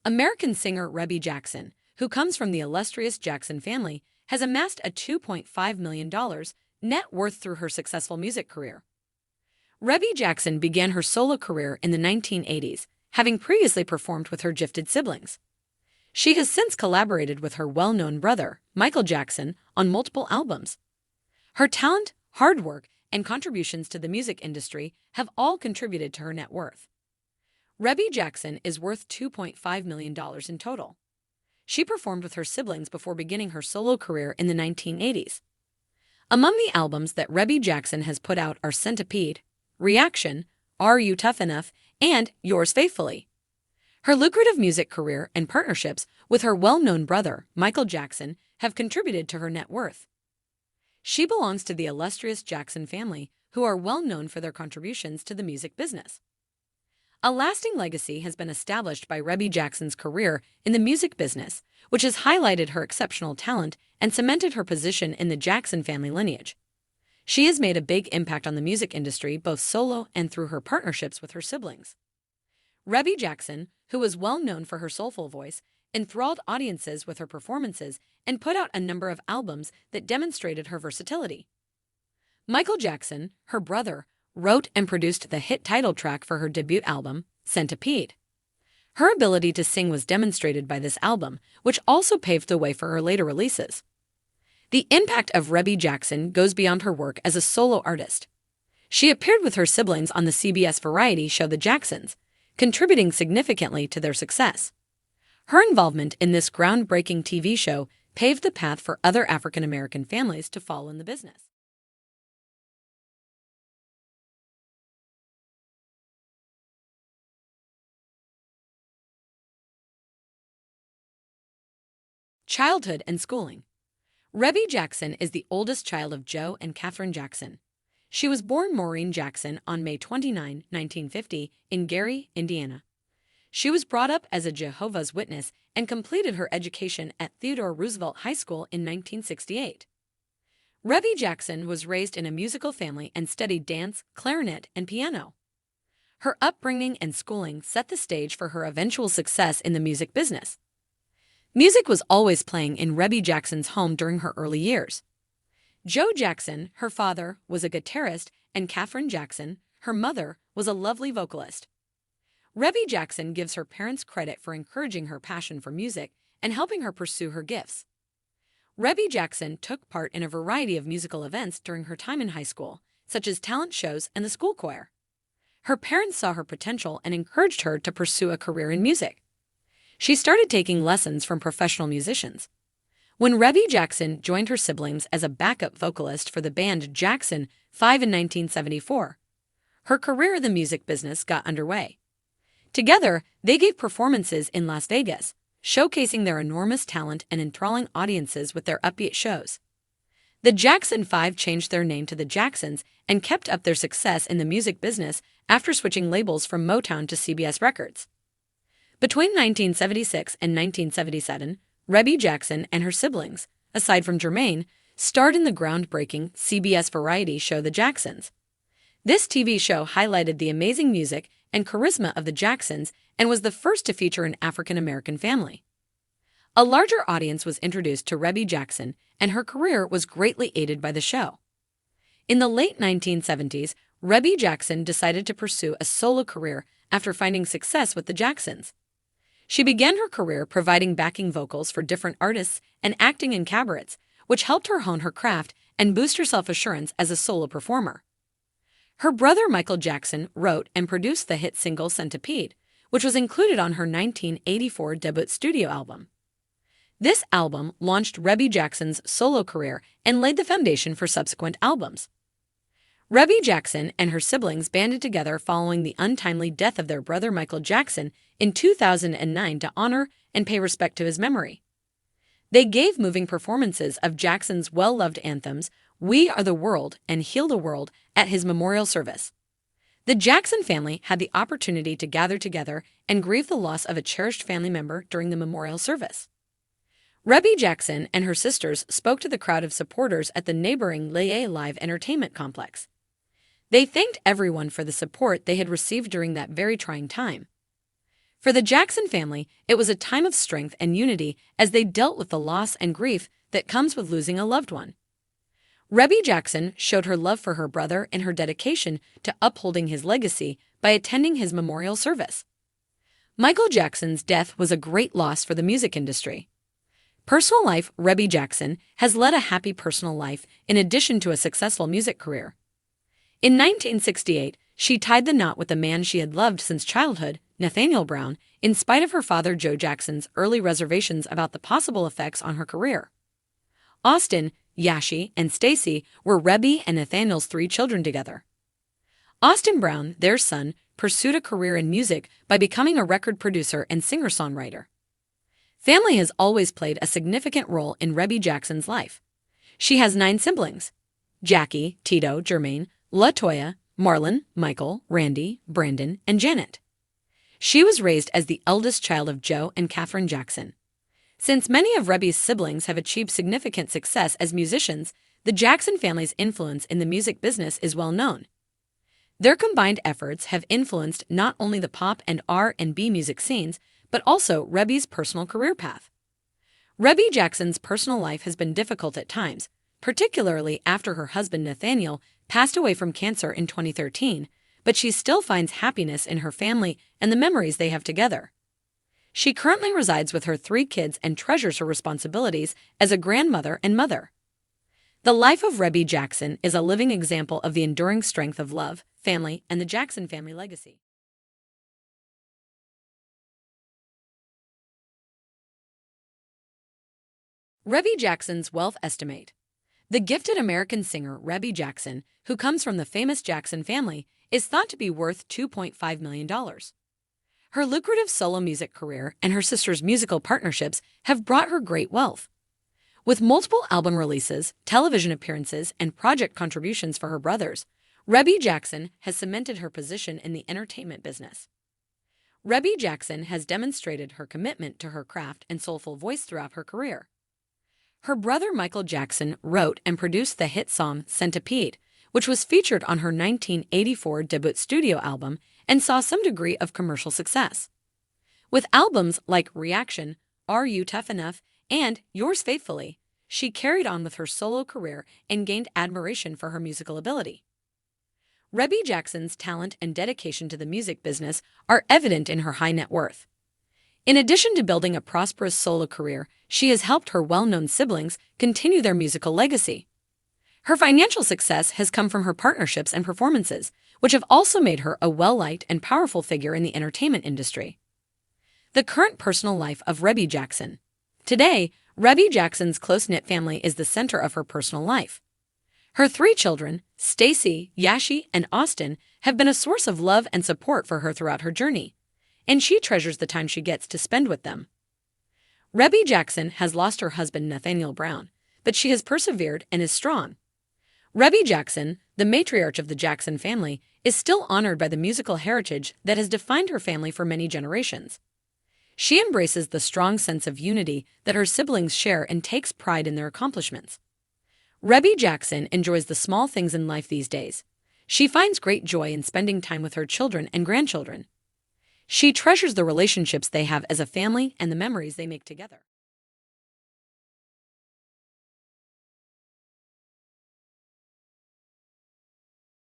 American singer Rebbie Jackson, who comes from the illustrious Jackson family, has amassed a $2.5 million net worth through her successful music career. Rebbie Jackson began her solo career in the 1980s, having previously performed with her gifted siblings. She has since collaborated with her well-known brother, Michael Jackson, on multiple albums. Her talent, hard work, and contributions to the music industry have all contributed to her net worth. Rebbie Jackson is worth $2.5 million in total. She performed with her siblings before beginning her solo career in the 1980s. Among the albums that Rebbie Jackson has put out are Centipede, Reaction, Are You Tough Enough, and Yours Faithfully. Her lucrative music career and partnerships with her well-known brother, Michael Jackson, have contributed to her net worth. She belongs to the illustrious Jackson family, who are well known for their contributions to the music business. A lasting legacy has been established by Rebbie Jackson's career in the music business, which has highlighted her exceptional talent and cemented her position in the Jackson family lineage. She has made a big impact on the music industry both solo and through her partnerships with her siblings. Rebbie Jackson, who was well known for her soulful voice, enthralled audiences with her performances and put out a number of albums that demonstrated her versatility. Michael Jackson, her brother, wrote and produced the hit title track for her debut album, Centipede. Her ability to sing was demonstrated by this album, which also paved the way for her later releases. The impact of Rebbie Jackson goes beyond her work as a solo artist. She appeared with her siblings on the CBS variety show The Jacksons, contributing significantly to their success. Her involvement in this groundbreaking TV show paved the path for other African American families to follow in the business. Childhood and schooling. Rebbie Jackson is the oldest child of Joe and Katherine Jackson. She was born Maureen Jackson on May 29, 1950, in Gary, Indiana. She was brought up as a Jehovah's Witness and completed her education at Theodore Roosevelt High School in 1968. Rebbie Jackson was raised in a musical family and studied dance, clarinet, and piano. Her upbringing and schooling set the stage for her eventual success in the music business. Music was always playing in Rebbie Jackson's home during her early years. Joe Jackson, her father, was a guitarist, and Katherine Jackson, her mother, was a lovely vocalist. Rebbie Jackson gives her parents credit for encouraging her passion for music and helping her pursue her gifts. Rebbie Jackson took part in a variety of musical events during her time in high school, such as talent shows and the school choir. Her parents saw her potential and encouraged her to pursue a career in music. She started taking lessons from professional musicians. When Rebbie Jackson joined her siblings as a backup vocalist for the band Jackson 5 in 1974, her career in the music business got underway. Together, they gave performances in Las Vegas, showcasing their enormous talent and enthralling audiences with their upbeat shows. The Jackson 5 changed their name to the Jacksons and kept up their success in the music business after switching labels from Motown to CBS Records. Between 1976 and 1977, Rebbie Jackson and her siblings, aside from Jermaine, starred in the groundbreaking CBS variety show The Jacksons. This TV show highlighted the amazing music and charisma of the Jacksons and was the first to feature an African American family. A larger audience was introduced to Rebbie Jackson, and her career was greatly aided by the show. In the late 1970s, Rebbie Jackson decided to pursue a solo career after finding success with the Jacksons. She began her career providing backing vocals for different artists and acting in cabarets, which helped her hone her craft and boost her self-assurance as a solo performer. Her brother Michael Jackson wrote and produced the hit single Centipede, which was included on her 1984 debut studio album. This album launched Rebbie Jackson's solo career and laid the foundation for subsequent albums. Rebbie Jackson and her siblings banded together following the untimely death of their brother Michael Jackson in 2009 to honor and pay respect to his memory. They gave moving performances of Jackson's well-loved anthems, We Are the World and Heal the World, at his memorial service. The Jackson family had the opportunity to gather together and grieve the loss of a cherished family member during the memorial service. Rebbie Jackson and her sisters spoke to the crowd of supporters at the neighboring Lehigh Live Entertainment Complex. They thanked everyone for the support they had received during that very trying time. For the Jackson family, it was a time of strength and unity as they dealt with the loss and grief that comes with losing a loved one. Rebbie Jackson showed her love for her brother and her dedication to upholding his legacy by attending his memorial service. Michael Jackson's death was a great loss for the music industry. Personal life: Rebbie Jackson has led a happy personal life in addition to a successful music career. In 1968, she tied the knot with the man she had loved since childhood, Nathaniel Brown, in spite of her father Joe Jackson's early reservations about the possible effects on her career. Austin, Yashie, and Stacy were Rebbie and Nathaniel's 3 children together. Austin Brown, their son, pursued a career in music by becoming a record producer and singer-songwriter. Family has always played a significant role in Rebbie Jackson's life. She has 9 siblings: Jackie, Tito, Jermaine, LaToya, Marlon, Michael, Randy, Brandon, and Janet. She was raised as the eldest child of Joe and Catherine Jackson. Since many of Rebbie's siblings have achieved significant success as musicians, the Jackson family's influence in the music business is well known. Their combined efforts have influenced not only the pop and R&B music scenes, but also Rebbie's personal career path. Rebbie Jackson's personal life has been difficult at times, particularly after her husband Nathaniel passed away from cancer in 2013, but she still finds happiness in her family and the memories they have together. She currently resides with her 3 kids and treasures her responsibilities as a grandmother and mother. The life of Rebbie Jackson is a living example of the enduring strength of love, family, and the Jackson family legacy. Rebbie Jackson's wealth estimate. The gifted American singer Rebbie Jackson, who comes from the famous Jackson family, is thought to be worth $2.5 million. Her lucrative solo music career and her sister's musical partnerships have brought her great wealth. With multiple album releases, television appearances, and project contributions for her brothers, Rebbie Jackson has cemented her position in the entertainment business. Rebbie Jackson has demonstrated her commitment to her craft and soulful voice throughout her career. Her brother Michael Jackson wrote and produced the hit song Centipede, which was featured on her 1984 debut studio album and saw some degree of commercial success. With albums like Reaction, Are You Tough Enough, and Yours Faithfully, she carried on with her solo career and gained admiration for her musical ability. Rebbie Jackson's talent and dedication to the music business are evident in her high net worth. In addition to building a prosperous solo career, she has helped her well-known siblings continue their musical legacy. Her financial success has come from her partnerships and performances, which have also made her a well-liked and powerful figure in the entertainment industry. The current personal life of Rebbie Jackson. Today, Rebbie Jackson's close-knit family is the center of her personal life. Her 3 children, Stacy, Yashie, and Austin, have been a source of love and support for her throughout her journey, and she treasures the time she gets to spend with them. Rebbie Jackson has lost her husband Nathaniel Brown, but she has persevered and is strong. Rebbie Jackson, the matriarch of the Jackson family, is still honored by the musical heritage that has defined her family for many generations. She embraces the strong sense of unity that her siblings share and takes pride in their accomplishments. Rebbie Jackson enjoys the small things in life these days. She finds great joy in spending time with her children and grandchildren. She treasures the relationships they have as a family and the memories they make together.